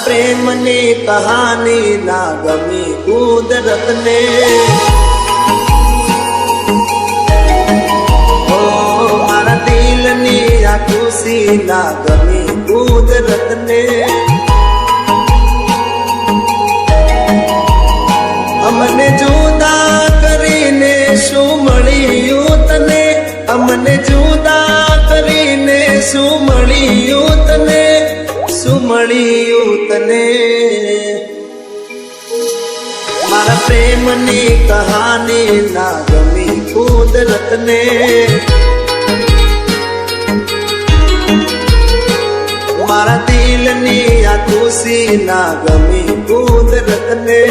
પ્રેમની કહાની ના ગમી કુદરતને. ઓ મારા દિલની આ ખુશી ના ગમી કુદરતને. અમને જુદા કરીને શું મળ્યું તને? અમને જુદા કરીને શું મળ્યું તને? શું મળ્યું તને? મારા પ્રેમની કહાની ના ગમી કુદરતને. મારા દિલની આ ખુશી ના ગમી કુદરતને.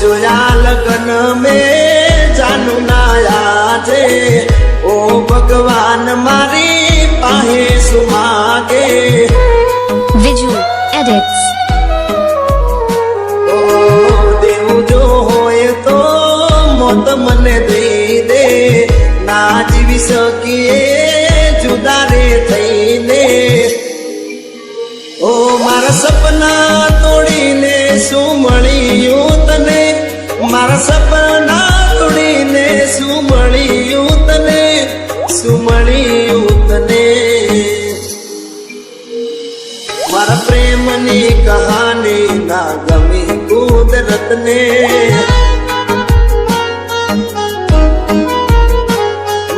જોયા લગન में जानू ના આજે. ઓ ભગવાન મારી પાહે સુમાગે. Viju edits. ઓ દેવું જો હોય તો મોત મને દઈ દે. ના જીવી શકીએ જુદા રે થઈને. ઓ મારા સપના તોડીને શું મળ્યું તને? મારા સપના તોડીને શું મળ્યું તને? શું મળ્યું તને? મારા પ્રેમની કહાની ના ગમી કુદરતને.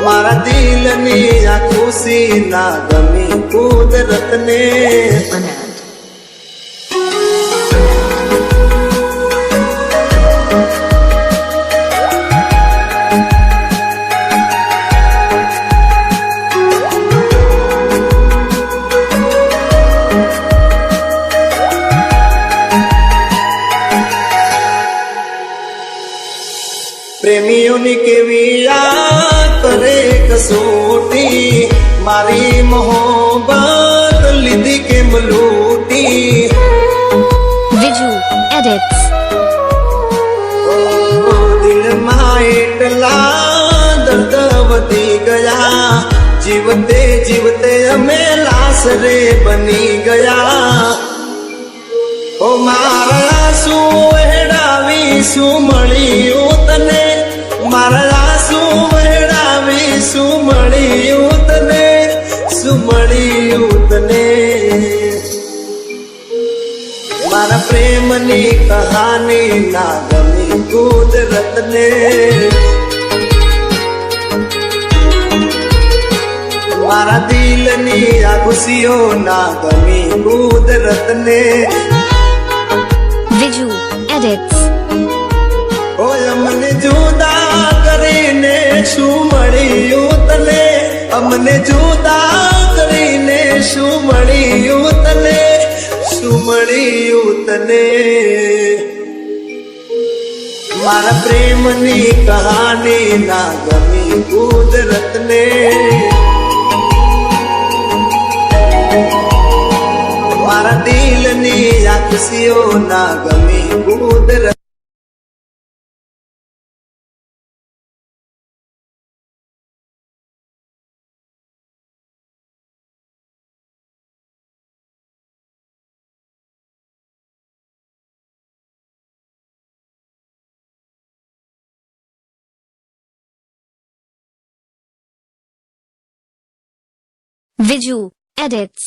મારા દિલની આ ખુશી ના ગમી કુદરતને. પ્રેમીઓની કેવી આ કરે કસોટી. મારી મોહબ્બત લીધી કેમ લૂટી. Viju edits. દિલમાં એટલા દર્દ વધી ગયા. જીવતે જીવતે અમે લાશ રે બની ગયા. ઓ મારા શું વહેડાવી શું મળ્યું તને? મારા શું વહેડાવી શું મળ્યું તને? શું મળ્યું તને? મારા પ્રેમની કહાની ના ગમી કુદરતને. મારા દિલની આ ખુશીઓ ના ગમી કુદરતને. Viju edits. ઓય અમને જુદા કરીને શું મળ્યું તને? અમને જુદા કરીને શું મળ્યું તને? શું મળ્યું તને? મારા પ્રેમની કહાની ના ગમી કુદરતને. મારા દિલની આ ખુશીઓ ના ગમી કુદરત. Viju edits.